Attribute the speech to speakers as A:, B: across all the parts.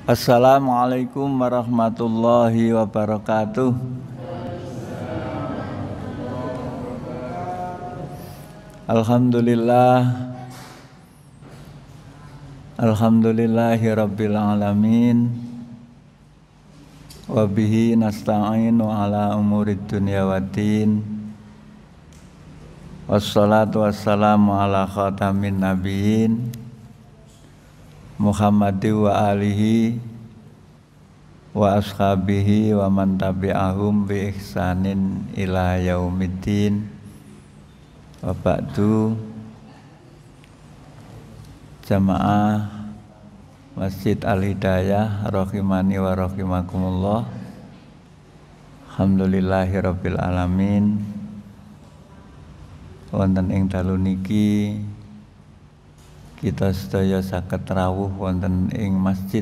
A: Assalamualaikum warahmatullahi wabarakatuh. Alhamdulillahi rabbil alamin. Wa bihi nasta'inu ala umurid dunya waddin. Wassalatu wassalamu ala khatamin nabiyyin Muhammadi wa alihi wa ashabihi wa man tabi'ahum bi ihsanin ila yaumiddin. Wa ba'du. Jamaah Masjid Al-Hidayah rahimani wa rahimakumullah. Alhamdulillahi rabbil alamin. Wonten ing dalu niki kita sedaya saged rawuh wonten ing masjid.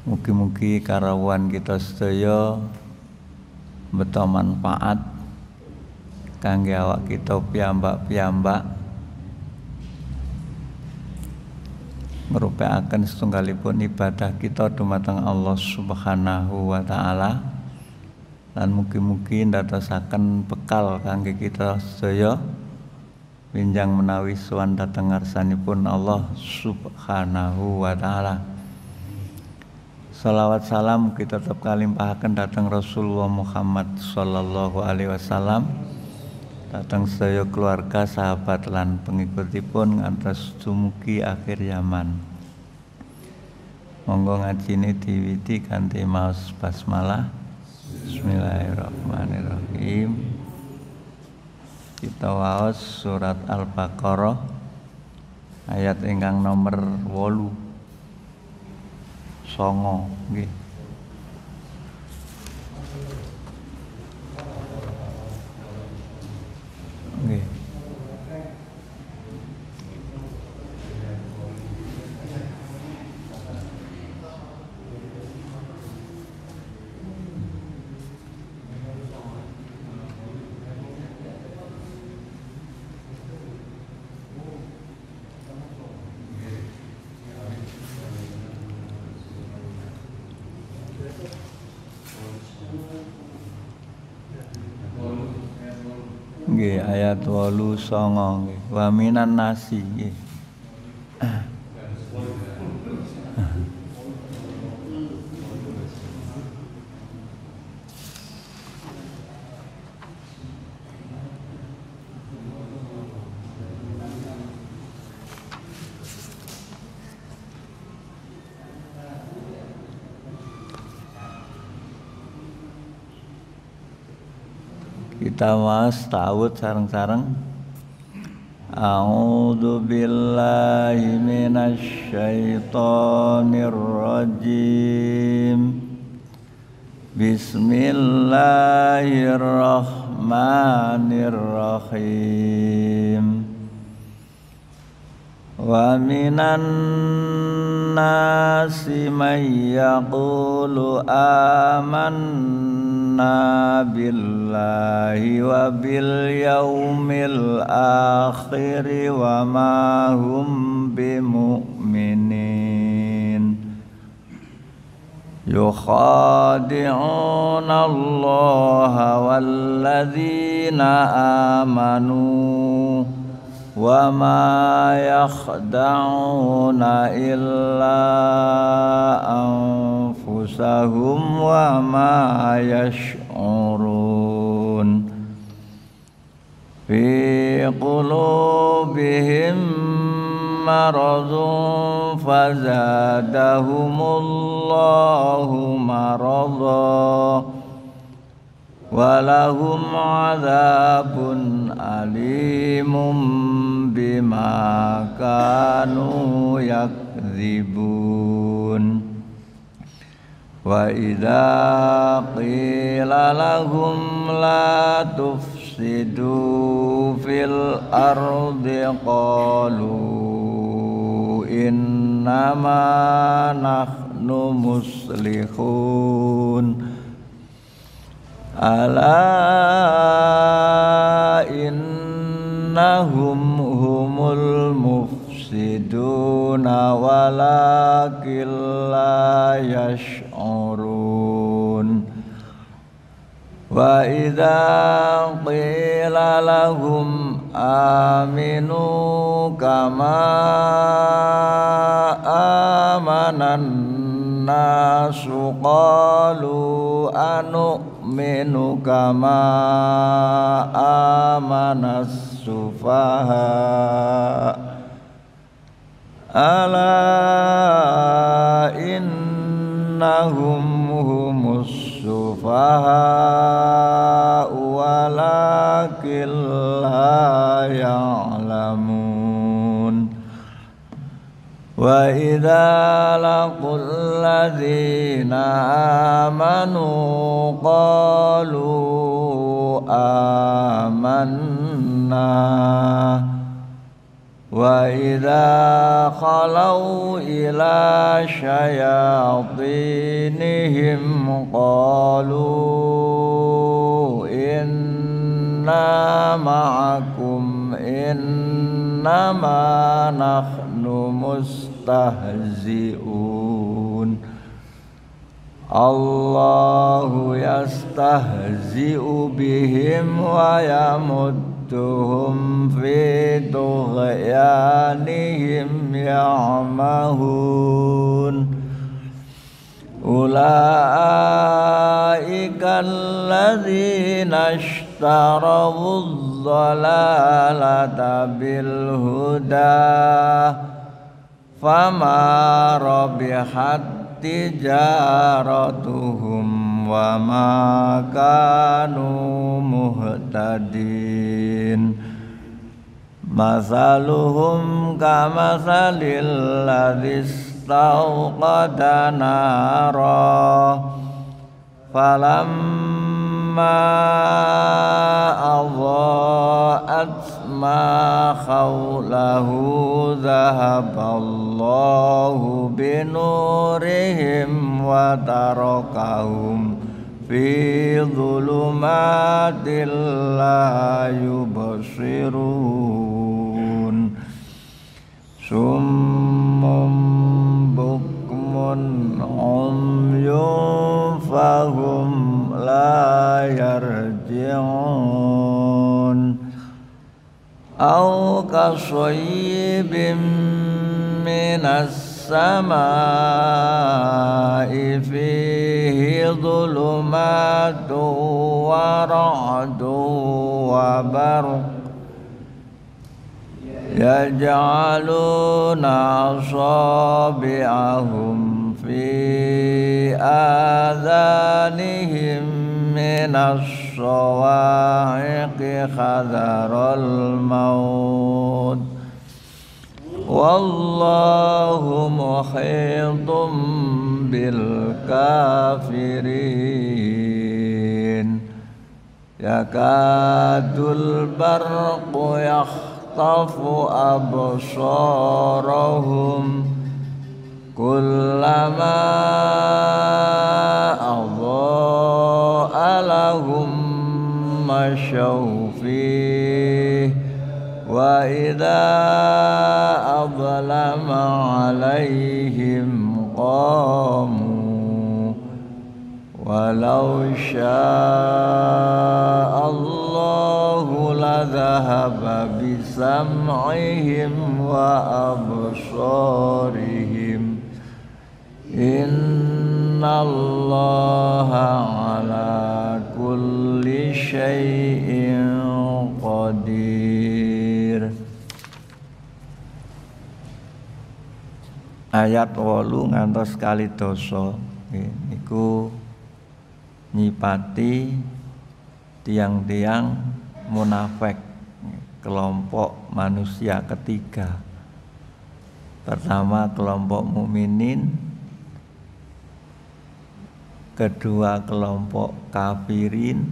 A: Mugi-mugi karawuhan kita sedaya mbeta manfaat kangge awak kita piyambak-piyambak, ngrupekaken setunggalipun ibadah kita dumateng Allah Subhanahu wa taala, lan mugi-mugi ndadosaken bekal kangge kita sedaya winjang menawi sowan dhateng ngarsanipun Allah Subhanahu wa taala. Shalawat salam kita tetep kalimpahaken dhateng Rasulullah Muhammad sallallahu alaihi wasallam, dhateng sedaya keluarga, sahabat lan pengikutipun ngantos dumugi akhir zaman. Monggo ngajine diwiti kanthi maos basmalah. Bismillahirrahmanirrahim. Kita waos surat Al-Baqarah ayat ingkang nomor 8 songo nggih. Nggih. Nggih, ayat 8 songo nggih. Wa minan nasi nggih. Kita mas ta'awud sareng-sareng. A'udzu billahi minasy syaithanir rajim. Bismillahirrahmanirrahim. Wa minan nasi may yaqulu amanna billahi wa bil yaumil akhir wa ma hum bimu'minin. Yukhadi'una Allaha walladzina amanu wa ma yakhda'una illa anfusahum wa ma yash'urun. Fi qulubihim maradun fazadahumullahu marada walahum adzabun alimum bima kanu yakdzibun. Wa idza qila lahum la tufsidu fil ardi qalu innama nahnu muslihun. Ala innahum humul mufsiduna walakin la yash'urun. Wa idza qila lahum aminu kama amanan nasu qalu anu'minu kama amanas sufaha ala innahum humus sufaha walakin la ya'lamun. Wa idza laqul ladzina amanu qalu amanna wa idza khalau ila syayatinihim qalu inna ma'akum innama nahnu mustahzi'un. Allahu yastahzi'u bihim wa yamudduhum fi tughyanihim ya'mahun. Ulaika alladzina ishtarawu adh-dhalalata bil huda fama rabihat tijaratuhum wa ma kanu muhtadin. Masaluhum kamathalil ladzi istawqada nara falamma adha'at ma khawlahu dhahaballahu binurihim wa tarakahum fi dhulumatil la yubsirun. Summum bukmun umyun fahum la yarji'un. Aw kasayyibin minas samaa'i fihi dhulumatun wa ra'dun wa barq yaj'aluna asabi'ahum fi adhanihim minas sawa'iqi hadharal maut wallahu muhitum bil kafirin. Yakadul barqu yakhtafu absarahum kullama adha'a lahum mashaw fihi wa idza adlama alaihim qamu walau syaa Allahu la dhahaba bisam'ihim wa absarihim innallaha ala kulli syai'in qadir. Ayat 8 ngantos kali dosa niku nyipati tiang-tiang munafik, kelompok manusia ketiga. Pertama kelompok mukminin, kedua kelompok kafirin,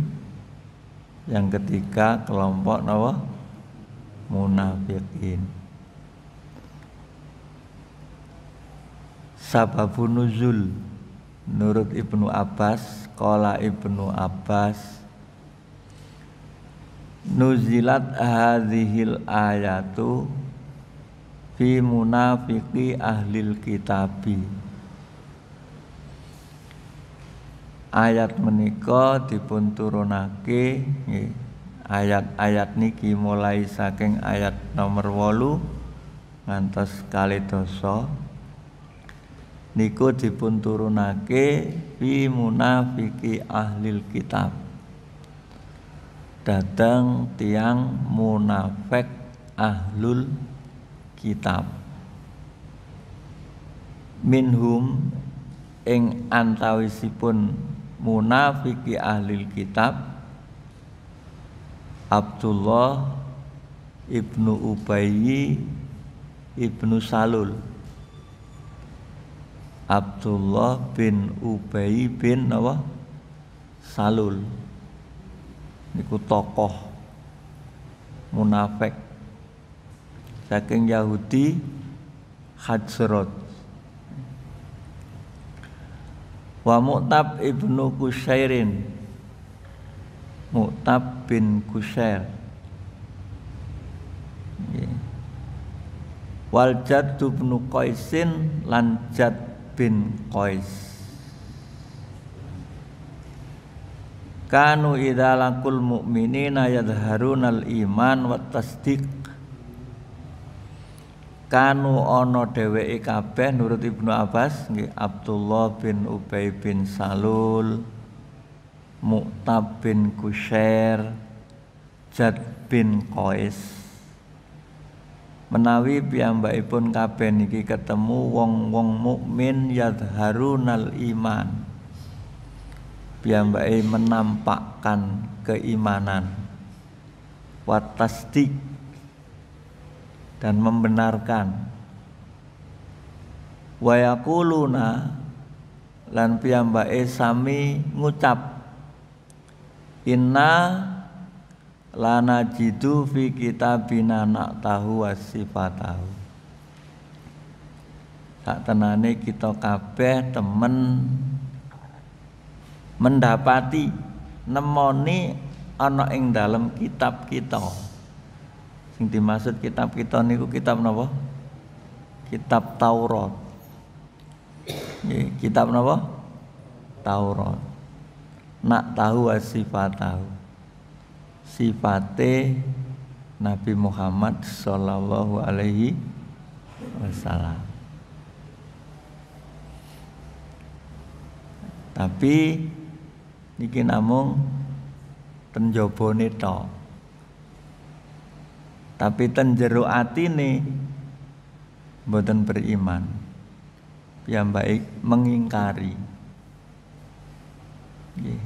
A: yang ketiga kelompok munafikin. Sababun nuzul menurut Ibnu Abbas, qala Ibnu Abbas nuzilat hadhil ayatu fi munafiqi ahlil kitabi. Ayat menika dipun turunake nggih. Ayat-ayat niki mulai saking ayat nomor 8 ngantos 2 niku dipun turunake fi munafiqi ahlil kitab. Datang tiang munafik ahlul kitab. Minhum ing antawisipun munafiki ahlil kitab Abdullah ibnu Ubayy ibnu Salul. Abdullah bin Ubayy bin apa? Salul. Niku tokoh munafik saking Yahudi Hadzrot. Wa Mu'tab ibnu Kusairin, Mu'tab bin Kusair. Wal Jadd bin Qaisin lan Jadd bin Qais. Kanu idza laqul mu'minina yadharunal iman wa tasdiq. Kanu ana dheweke kabeh nurut Ibnu Abbas nggih, Abdullah bin Ubay bin Salul, Mu'tab bin Kusair, Jadd bin Qais. Menawi piyambakipun kabeh niki ketemu wong-wong mukmin yadharunal iman, piyambake menampakkan keimanan, wa tasdik dan membenarkan, wa yaquluna lan piyambake sami ngucap, inna lana jidu fi kitabina naqtahu wasifatahu. Sak tenane kita kabeh temen mendapati nemoni ana ing dalam kitab kita. Sing dimaksud kitab kita niku kitab napa? Kitab Taurat. Nggih, kitab napa? Taurat. Nak tahu sifatahu. Sifate Nabi Muhammad sallallahu alaihi wasallam. Tapi niki namung ten jabone tok. Tapi ten jero atine mboten beriman. Piyambake mengingkari. Nggih.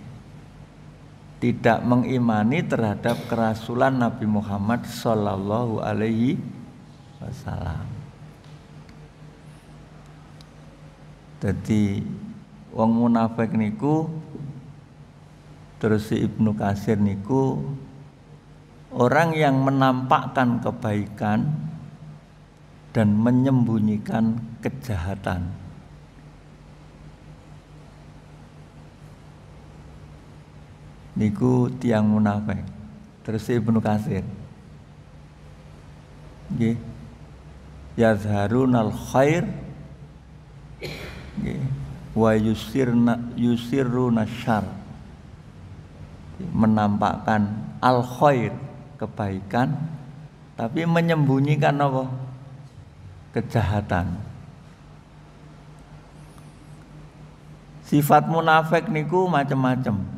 A: Tidak mengimani terhadap kerasulan Nabi Muhammad sallallahu alaihi wasallam. Jadi wong munafik niku terus si Ibnu Katsir niku orang yang menampakkan kebaikan dan menyembunyikan kejahatan. Niku tiang munafik. Terus si Ibnu Katsir nggih, yazharunal khair nggih, wa yusirruna syarr, menampakkan al khair kebaikan tapi menyembunyikan apa? Kejahatan. Sifat munafik niku macam-macam.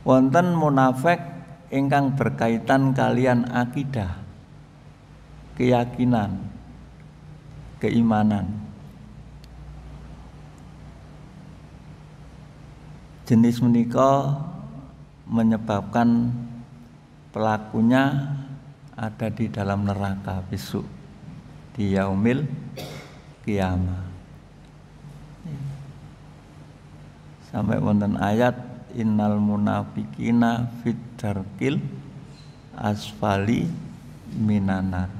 A: Wonten munafik ingkang berkaitan kalian akidah, keyakinan, keimanan. Jenis menika menyebabkan pelakunya ada di dalam neraka besok di yaumil kiamah. Sampai wonten ayat innal munafiqina fit darkil asfali minanar.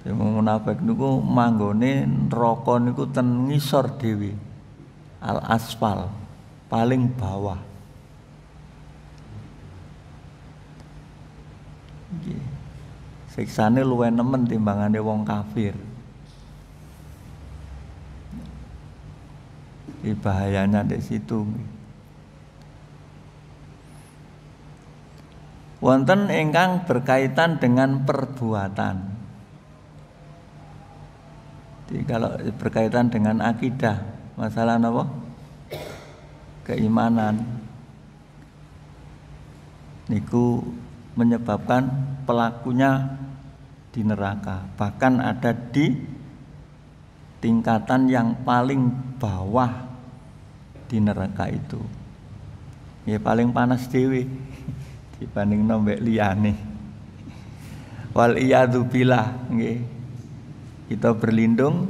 A: Sing munafik niku manggone neraka niku ten ngisor dhewe. Al asfal. paling bawah. Siksane luwih nemen timbangane wong kafir. Bahayanya di situ. Wonten ingkang berkaitan dengan perbuatan. Jadi kalau berkaitan dengan akidah, masalah apa? Keimanan. Niku menyebabkan pelakunya di neraka, bahkan ada di tingkatan yang paling bawah di neraka itu. Ya paling panas dewe dibanding nombek liyane. Wal iyadu billah nggih. Kita berlindung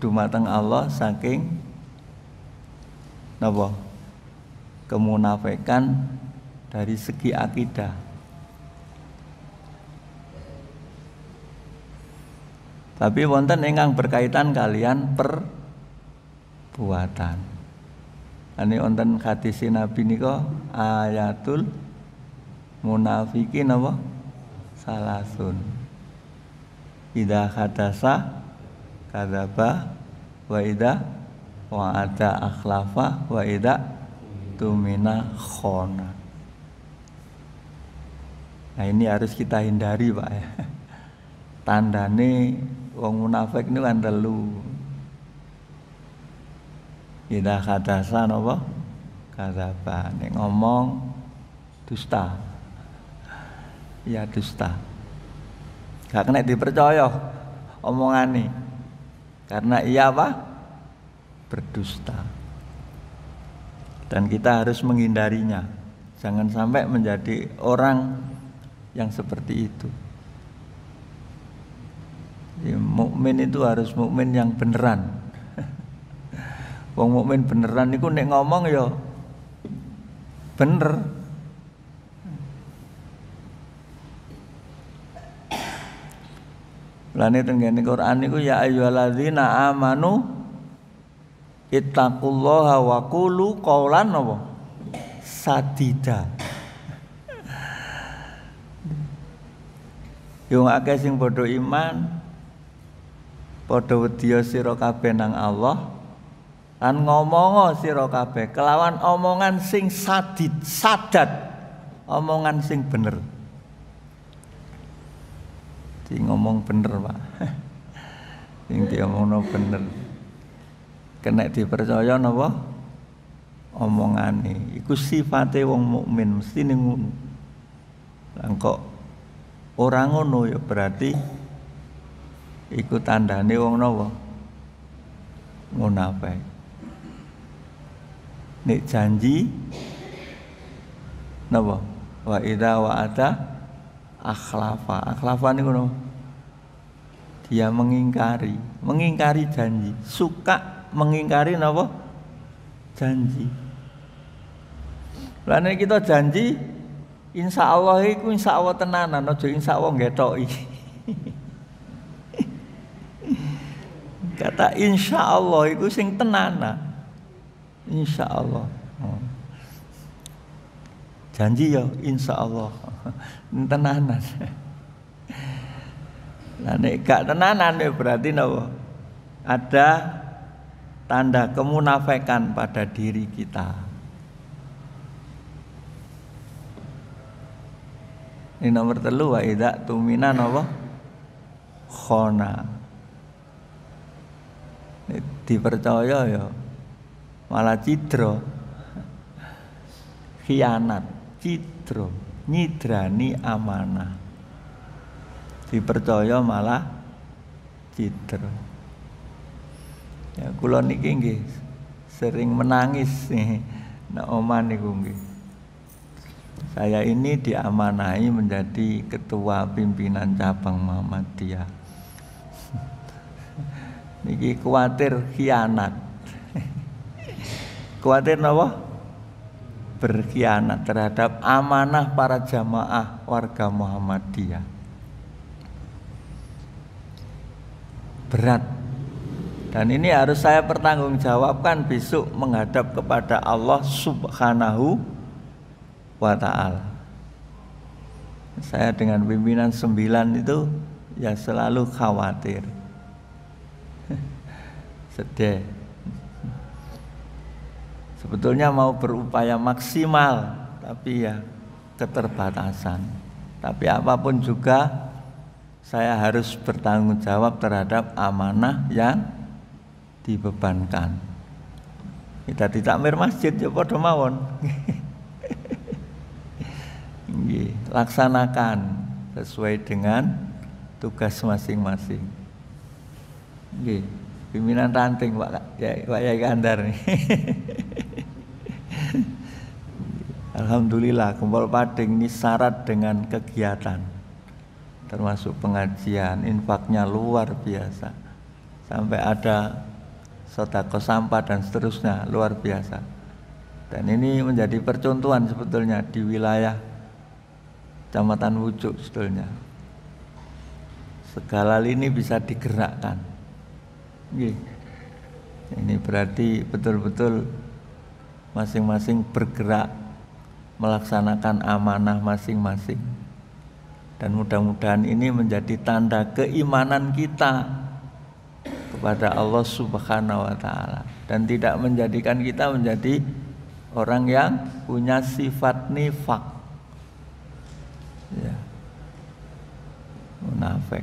A: dumateng Allah saking napa? Kemunafikan dari segi akidah. Tapi wonten ingkang berkaitan kalian perbuatan. Ini wonten hadis Nabi nika ayatul munafiqin apa? Salasun. Idza hadasa kadzaba wa idza wa'ada akhlafa wa idza tumina khona. Nah ini harus kita hindari Pak ya. Tandane wong munafik niku kan telu. Idza hadasa napa? Kadzaba. Nek ngomong dusta. Ya dusta. Gak kena dipercaya omongane. Karena ia apa? Berdusta. Dan kita harus menghindarinya. Jangan sampai menjadi orang yang seperti itu. Mukmin itu harus mukmin yang beneran. Wong mukmin beneran niku nek ngomong ya bener. Lane teng Quran niku ya ayyuhalladzina amanu ittaqullaha wa qulu qaulan apa? Sadida. Yo akeh sing padha iman padha wedya sira kabeh nang Allah lan ngomongo sira kabeh kelawan omongan sing sadat, omongan sing bener. Di ngomong bener, Pak. Sing diomongno bener. Kena dipercaya napa? Omongane. Iku sifate wong mukmin mesti ning ngono. Lah kok ora ngono ya berarti iku tandane wong napa? Munafik. Nek janji napa? Wa idza wa'ada akhlafa. Akhlafa niku napa? Dia mengingkari janji, suka mengingkari napa? Janji. Lah nek kita janji insyaallah iku insyaallah tenanan, aja insyaallah ngetoki. Kata insyaallah iku sing tenanan. Insyaallah. Janji ya insyaallah. Tenanan. Lah nek gak tenanan ya berarti napa? Ada tanda kemunafikan pada diri kita. Ini nomor 3 wa idza tumina napa? Khona. Dipercaya ya malah cidra, khianat, cidra, nyidrani amanah. Dipercaya malah cidra. Ya kula niki nggih sering menangis nih nek omah niku nggih. Saya ini diamanahi menjadi ketua pimpinan cabang Muhammadiyah. Niki kuatir khianat. Kuatir napa? Berkhianat terhadap amanah para jamaah warga Muhammadiyah. Berat Dan ini harus saya pertanggungjawabkan besok menghadap kepada Allah Subhanahu wa ta'ala. Saya dengan pimpinan 9 itu ya selalu khawatir, sedih. Sebetulnya mau berupaya maksimal, tapi ya keterbatasan. Tapi apapun juga saya harus bertanggung jawab terhadap amanah yang dibebankan. Kita ditakmir masjid ya padha mawon. Laksanakan sesuai dengan tugas masing-masing. Nggih, pimpinan ranting Pak Yai Kandar nih. Alhamdulillah Gempol Pading ini syarat dengan kegiatan, termasuk pengajian, infaknya luar biasa, sampai ada sedekah sampah dan seterusnya, luar biasa. Dan ini menjadi percontohan sebetulnya di wilayah Kecamatan Wujuk sebetulnya. Segala lini bisa digerakkan. Ini berarti betul-betul masing-masing bergerak melaksanakan amanah masing-masing. Dan mudah-mudahan ini menjadi tanda keimanan kita kepada Allah Subhanahu wa ta'ala, dan tidak menjadikan kita menjadi orang yang punya sifat nifak, ya, munafik.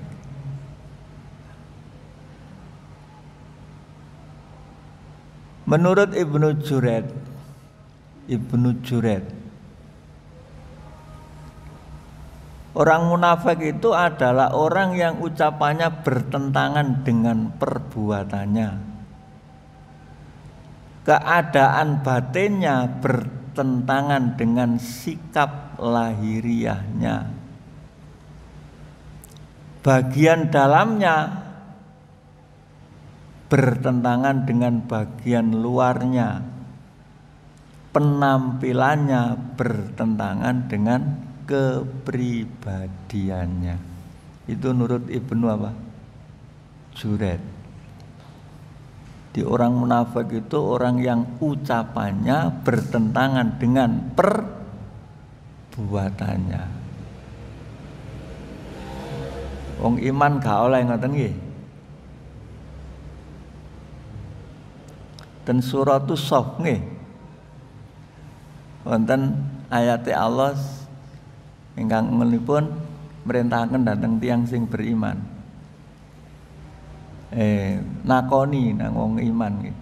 A: Menurut Ibnu Jureid, orang munafik itu adalah orang yang ucapannya bertentangan dengan perbuatannya. Keadaan batinnya bertentangan dengan sikap lahiriahnya. Bagian dalamnya bertentangan dengan bagian luarnya. Penampilannya bertentangan dengan kepribadiannya. Itu menurut Ibnu Jureid. Di orang munafik itu orang yang ucapannya bertentangan dengan perbuatannya. Wong iman gak oleh ngoten nggih. Dan suratus Shaff nggih, wonten ayat Allah ingkang ngelipun merintahaken dhateng tiyang sing beriman. Nakoni nang wong iman nggih.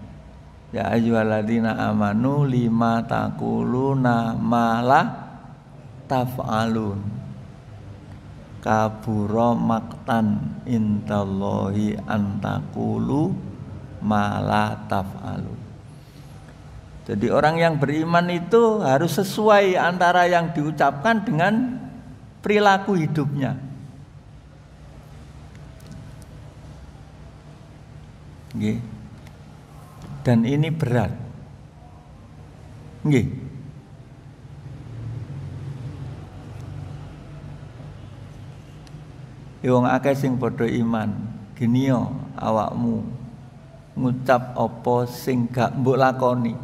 A: Ya ayyuhalladzina amanu lima taquluna ma la taf'alun. Kabura maktan indallahi antaqulu ma la taf'alun. Jadi orang yang beriman itu harus sesuai antara yang diucapkan dengan perilaku hidupnya. Nggih. Dan ini berat. Nggih. Wong akeh sing padha iman, geni yo awakmu ngucap apa sing gak mbok lakoni.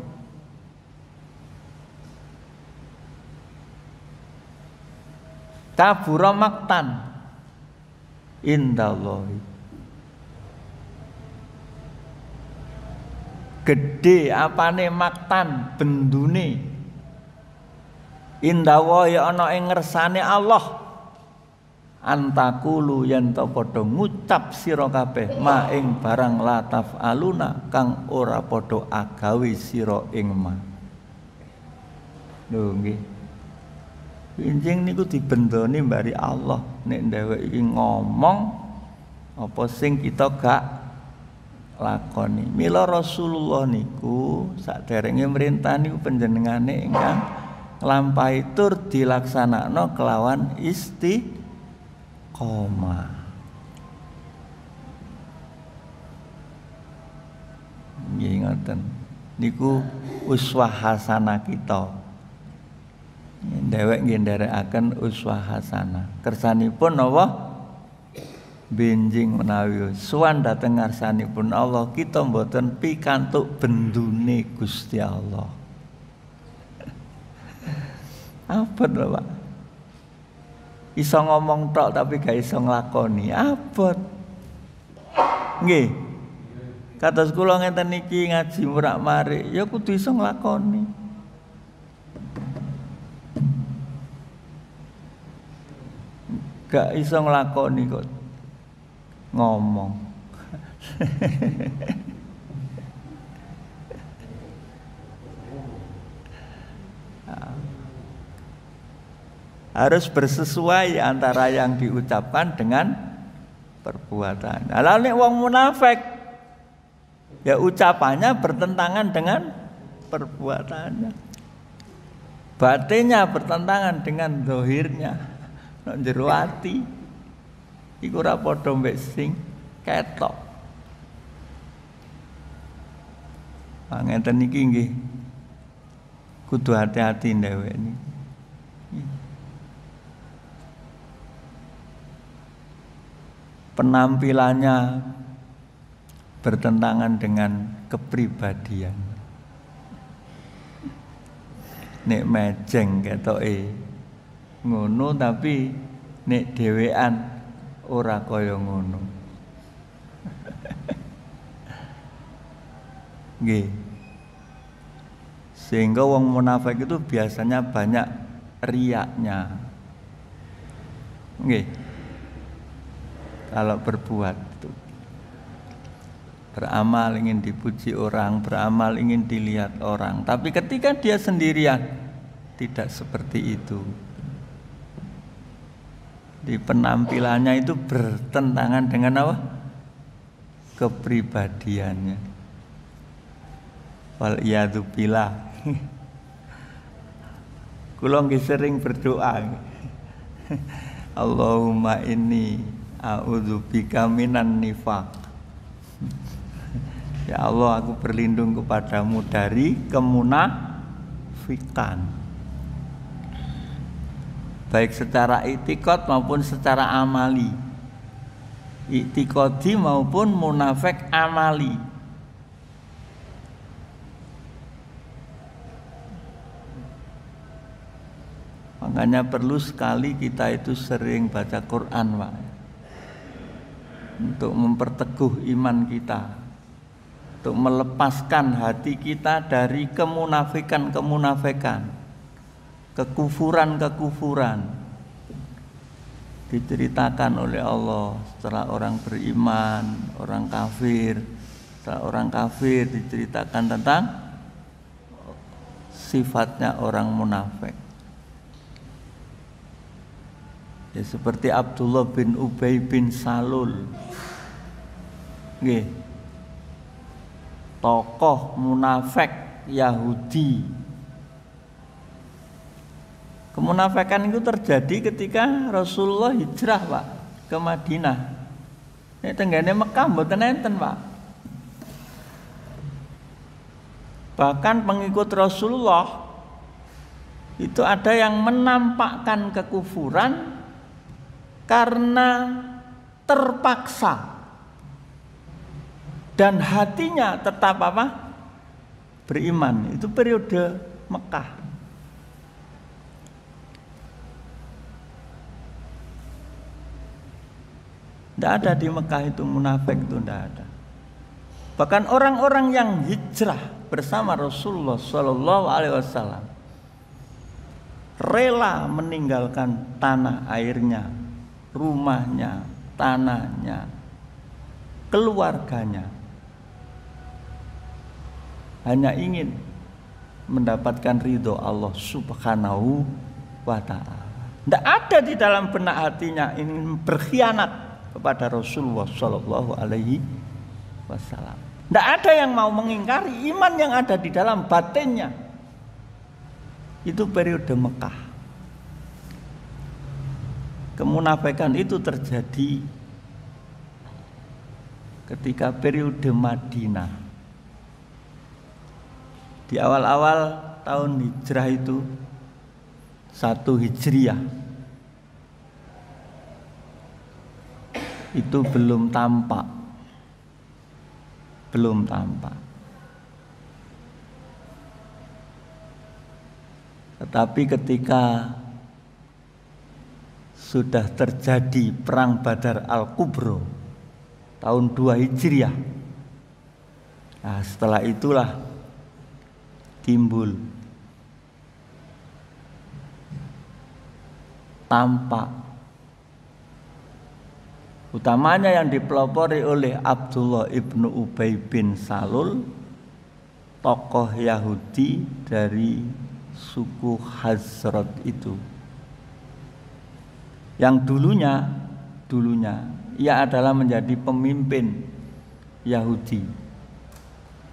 A: Kabura maktan indallahi. Gede apane maktan bendune indallahi ana ing ngersane Allah. Antakulu yen ta padha ngucap sira kabeh ma ing barang la taf'aluna kang ora padha agawe sira ing ma. Lho nggih. Injing niku dibendoni mbari Allah nek dheweke iki ngomong apa sing kita gak lakoni. Mila Rasulullah niku saderenge mrintah niku panjenengane ingkang nglampahi tur dilaksanakno kelawan istiqomah. Nggih ngoten. Niku uswah hasanah kita. Dhewek nggih nderekaken uswah hasanah. Kersanipun napa? benjing menawi sowan dhateng ngarsanipun Allah, kita mboten pikantuk bendune Gusti Allah. Apa lho, Pak? Iso ngomong tok tapi gak iso nglakoni. Abot. Nggih. Kados kula ngeten niki ngaji murak-marik, ya kudu iso nglakoni. Gak iso nglakoni kok ngomong. Harus bersesuai antara yang diucapkan dengan perbuatan. Lah nek wong munafik ya ucapannya bertentangan dengan perbuatannya. Batinnya bertentangan dengan zahirnya. Nek jero ati iku ora padha mbek sing ketok. Ngeten niki nggih. Kudu hati-hati dhewek niki. Penampilannya bertentangan dengan kepribadian. Nek mejeng ketoke ngono tapi nek dhewean ora kaya ngono. Nggih. Sehingga wong munafik itu biasanya banyak riaknya. Nggih. Kalau berbuat itu beramal ingin dipuji orang, beramal ingin dilihat orang, tapi ketika dia sendirian tidak seperti itu. Di penampilannya itu bertentangan dengan apa? Kepribadiannya. Wal iyadu billah. Kula nggih sering berdoa. Allahumma inni a'udzubika minan nifaq. Ya Allah, aku berlindung kepadamu dari kemunafikan, baik secara i'tiqad maupun secara amali. I'tiqadi maupun munafik amali. Makanya perlu sekali kita itu sering baca Quran, Pak, untuk memperteguh iman kita, untuk melepaskan hati kita dari kemunafikan, kekufuran. Diceritakan oleh Allah setelah orang beriman, orang kafir. Setelah orang kafir diceritakan tentang sifatnya orang munafik. Ya, seperti Abdullah bin Ubay bin Salul. Nggih. Tokoh munafik Yahudi. Kemunafikan itu terjadi ketika Rasulullah hijrah, Pak, ke Madinah. Nek tenggene Mekah mboten enten, Pak. Bahkan pengikut Rasulullah itu ada yang menampakkan kekufuran karena terpaksa dan hatinya tetap apa? Beriman. Itu periode Mekah. Tidak ada di Mekah itu munafik, itu tidak ada. Bahkan orang-orang yang hijrah bersama Rasulullah SAW rela meninggalkan tanah airnya, rumahnya, tanahnya, keluarganya, hanya ingin mendapatkan ridho Allah Subhanahu wa ta'ala. Tidak ada di dalam benak hatinya ingin berkhianat kepada Rasulullah Sallallahu Alaihi Wasallam. Tidak ada yang mau mengingkari iman yang ada di dalam batinnya. Itu periode Mekah. Kemunafikan itu terjadi ketika periode Madinah. Di awal-awal tahun hijrah itu 1 Hijriah. itu belum tampak. Belum tampak. Tetapi ketika sudah terjadi perang Badar Al-Kubro tahun 2 Hijriah, nah setelah itulah timbul tampak, utamanya yang dipelopori oleh Abdullah ibnu Ubay bin Salul, tokoh Yahudi dari suku Khazraj itu, yang dulunya ia adalah menjadi pemimpin Yahudi,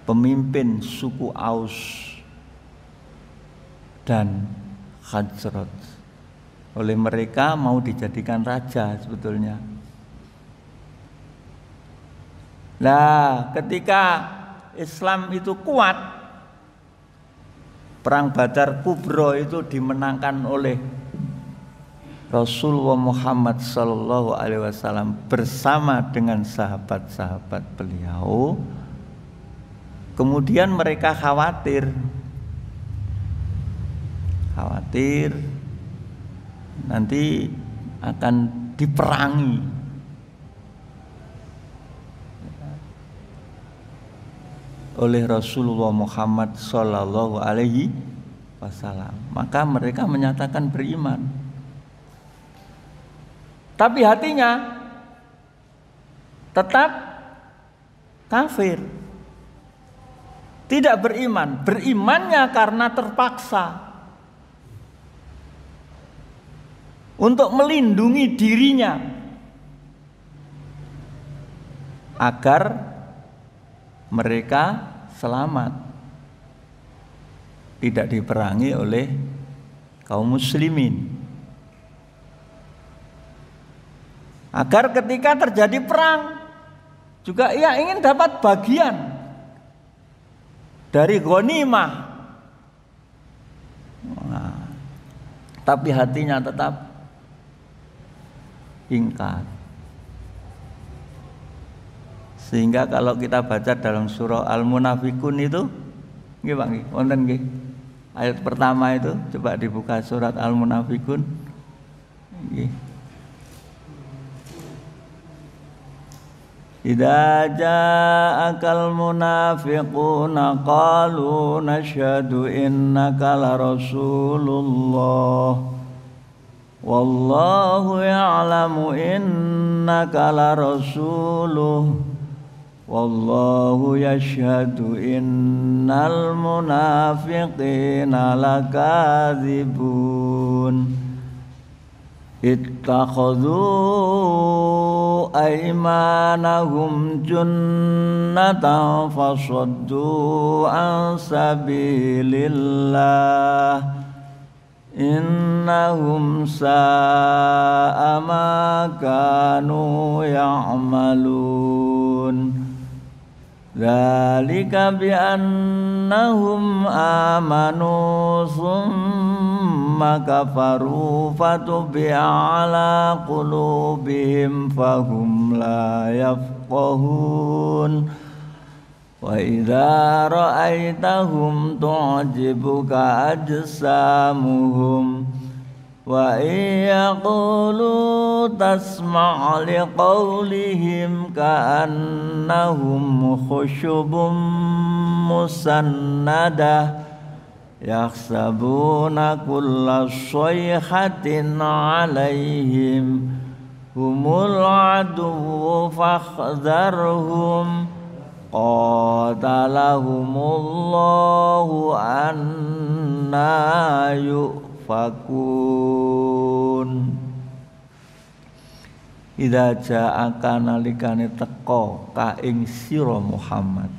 A: pemimpin suku Aus dan Khazraj. Oleh mereka mau dijadikan raja sebetulnya. Nah, ketika Islam itu kuat, perang Badar Kubro itu dimenangkan oleh Rasulullah Muhammad sallallahu alaihi wasallam bersama dengan sahabat-sahabat beliau. Kemudian mereka khawatir nanti akan diperangi oleh Rasulullah Muhammad sallallahu alaihi wasallam. Maka mereka menyatakan beriman, tapi hatinya tetap kafir, tidak beriman. Berimannya karena terpaksa untuk melindungi dirinya agar mereka selamat, tidak diperangi oleh kaum muslimin, agar ketika terjadi perang juga ia ingin dapat bagian dari ghanimah. Nah, tapi hatinya tetap ingkar. Sehingga kalau kita baca dalam surah Al-Munafikun itu, nggih Pak nggih, wonten nggih. Ayat pertama itu coba dibuka surat Al-Munafikun. Nggih. Idza ja'akal munafiquna qalu nashhadu innaka la rasulullah wallahu ya'lamu innaka la rasuluh wallahu yashhadu innal munafiqina lakadzibun ittakhadhu aymanahum junnatan fasaddu an sabilillah innahum sa'a ma kanu ya'malun. Dzalika bi'annahum amanu summa kafaru fatubi'a ala qulubihim fahum la yafqahun. Wa idza ra'aitahum tu'jibuka ajsamuhum wa yaqulu tasma' liqaulihim ka'annahum khushubun musannadah yakhsabuna kulla shayhatin 'alaihim humul aduwwu fahdharhum qatalahumullahu anna fakun. Idza ja'aka nalikane teka ka ing sira Muhammad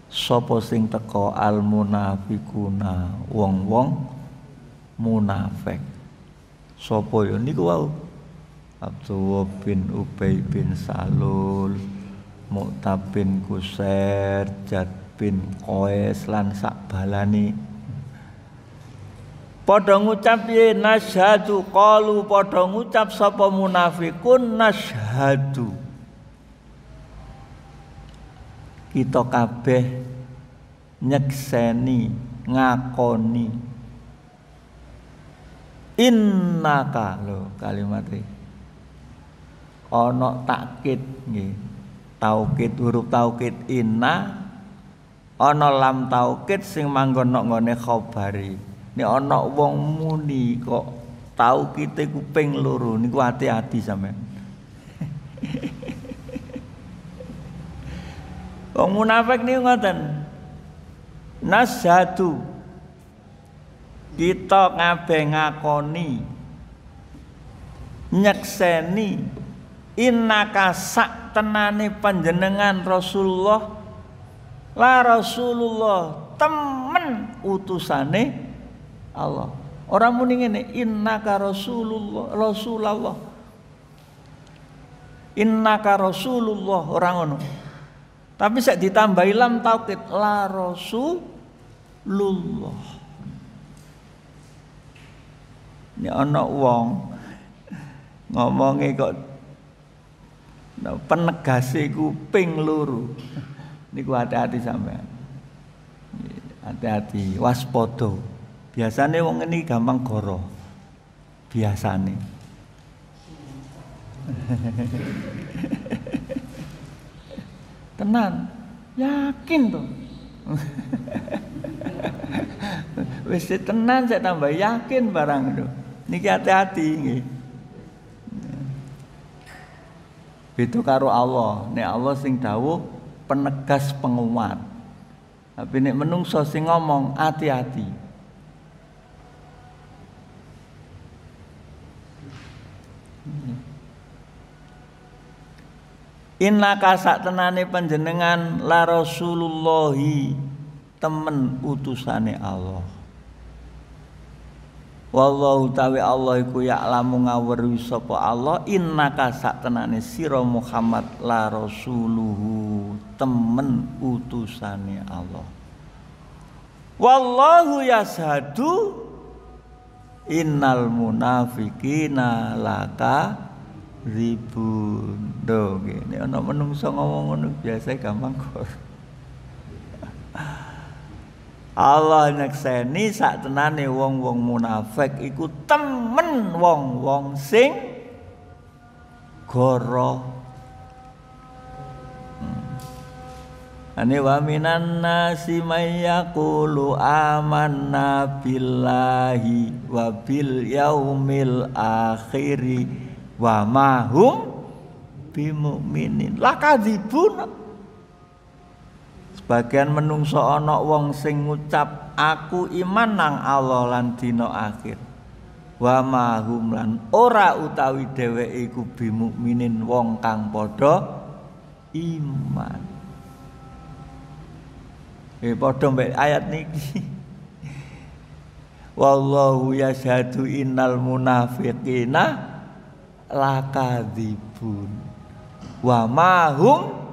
A: sapa sing teka al munafiquna wong-wong munafik. Sapa ya niku wau? Abdullah bin Ubay bin Salul, Mu'tab bin Qusair, Jad bin Qais lan sak balane. Padha ngucap piye nasyhadu qalu padha ngucap sapa munafikun nasyhadu. Kita kabeh nyekseni ngakoni innaka lho kalimate ana takkid nggih. Taukid huruf taukid inna ana lam taukid sing manggon nggone khabari. Nek ana wong muni kok taukite kuping loro niku hati-hati sampean. Wong munafik niku ngoten. Nasyhadu kita kabeh ngakoni nyekseni innaka sak tenane panjenengan Rasulullah la Rasulullah temen utusane Allah. Orang muni ngene innaka Rasulullah Rasulullah. Innaka Rasulullah orang ngono. Tapi sak ditambahi lam taukid la Rasulullah. Ini ana wong ngomongnya kok penegase kuping loro. Niku hati-hati sampean. Hati-hati, waspada. Biasane wong ini gampang goro. Biasane. Tenan, yakin tuh. Wis tenan saya tambah yakin barang itu. Niki hati-hati nggih. Beda karo Allah. Nek Allah sing dawuh penegas penguat. Tapi nek menungso sing ngomong hati-hati. Innaka sak tenane panjenengan la Rasulullahi temen utusane Allah. Wallahu tawi Allah iku ya'lamu ngawruhi sapa Allah innaka sak tenane sira Muhammad la rasuluhu temen utusane Allah. Wallahu yashhadu innal munafiqina laka ribun. Do ngene ana menungso ngomong ngono biasa gampang kok. Allah nyekseni sak tenane wong-wong munafik iku temen wong-wong sing goro. Ane wa minan nasi may yaqulu amanna billahi wa bil yaumil akhiri wa ma hum bimu'minin lakadzibun. Sebagian menungso ana wong sing ngucap aku iman nang Allah lan dina akhir. Wa ma hum lan ora utawi dheweke iku bimu'minin wong kang padha iman. Padha mbek ayat niki. Wallahu yashhadu innal munafiqina lakadzibun wa ma hum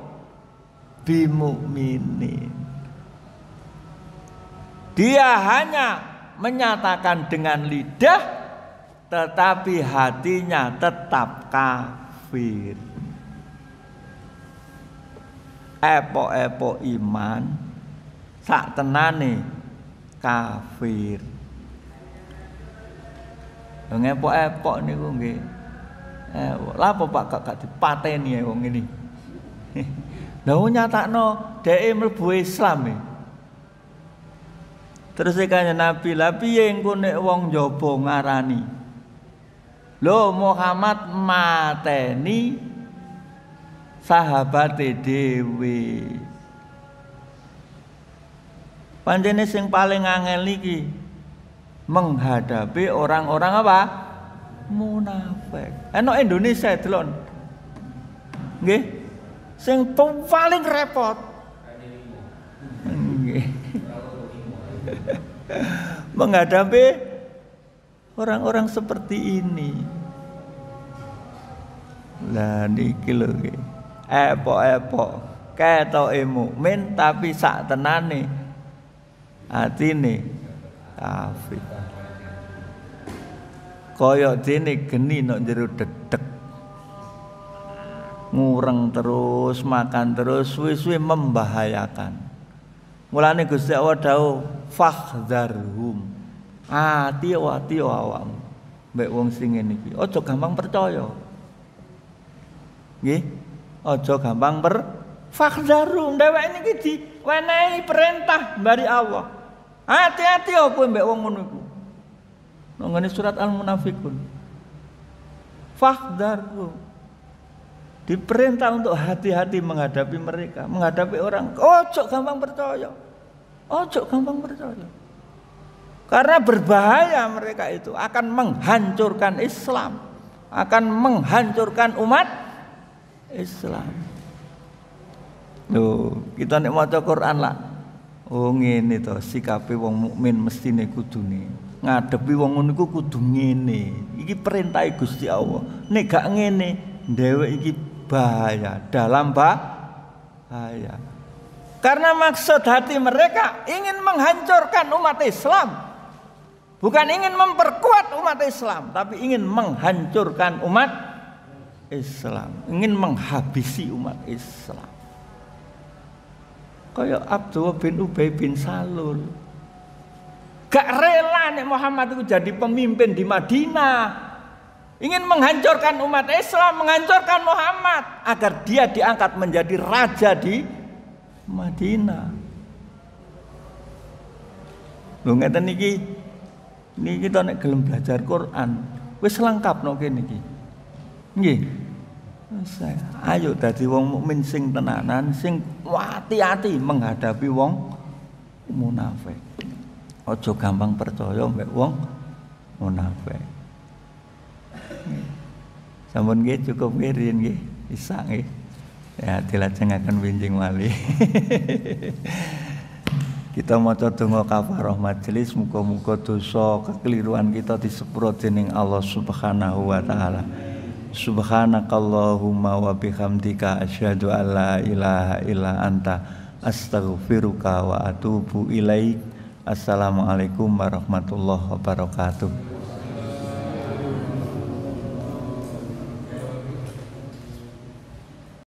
A: bimu'minin. Dia hanya menyatakan dengan lidah tetapi hatinya tetap kafir. Epok-epok iman sak tenane kafir. Ngepok-epok niku nggih. Lha apa Pak gak dipateni wong ini. Lah nyatakno dheke mlebu Islam e. Terus kanjeng Nabi, lha piye engko nek wong njaba ngarani? Lho Muhammad mateni sahabate dhewe. Panjene sing paling angel iki menghadapi orang-orang apa? Munafik. Enak Indonesia delon. Nggih. Sing paling repot. Nggih. Menghadapi orang-orang seperti ini. Lah niki lho nggih. Epok-epok ketoke mukmin tapi sak tenane atine kafir. Kaya dene geni nok jero dedeg. Ngureng terus, makan terus, suwe-suwe membahayakan. Mulane Gusti Allah dawuh fahdharhum. Hati-hati awakmu. Mbek wong sing ngene iki, aja gampang percaya. Nggih, aja gampang fahdharhum. Dheweke niki diwenehi perintah mbari Allah. Hati-hati kowe mbek wong ngono iku. Nang ngene surat Al-Munafiqun. Fahdharhum. Diperintah untuk hati-hati menghadapi mereka, menghadapi orang. Ojo gampang percaya. Ojo gampang percaya. Karena berbahaya mereka itu akan menghancurkan Islam, akan menghancurkan umat Islam. Loh, kita nek maca Quran lah. Oh ngene to sikape wong mukmin mestine kudune. Ngadepi wong ngono iku kudu ngene. Iki perintah Gusti Allah. Nek gak ngene, dhewek iki bahaya, dalam bahaya. Karena maksud hati mereka ingin menghancurkan umat Islam. Bukan ingin memperkuat umat Islam, tapi ingin menghancurkan umat Islam, ingin menghabisi umat Islam. Kayak Abdullah bin Ubay bin Salul. Gak rela nek Muhammad itu jadi pemimpin di Madinah. Ingin menghancurkan umat Islam, menghancurkan Muhammad agar dia diangkat menjadi raja di Madinah. Lho ngeten iki kita nek gelem belajar Quran wis lengkap no kene iki. Nggih. Ayo dadi wong mukmin sing tenanan, sing hati-hati menghadapi wong munafik. Aja gampang percaya mbek wong munafik. Sampun nggih cukup nggih nggih bisa nggih. Ya dilajengaken winjing wali. Kita maca donga kafarah majelis muga-muga dosa kekeliruan kita disepuro dening Allah Subhanahu wa taala. Subhanakallahumma wa bihamdika asyhadu an la ilaha illa anta astaghfiruka wa atubu ilaik. Assalamualaikum warahmatullahi wabarakatuh.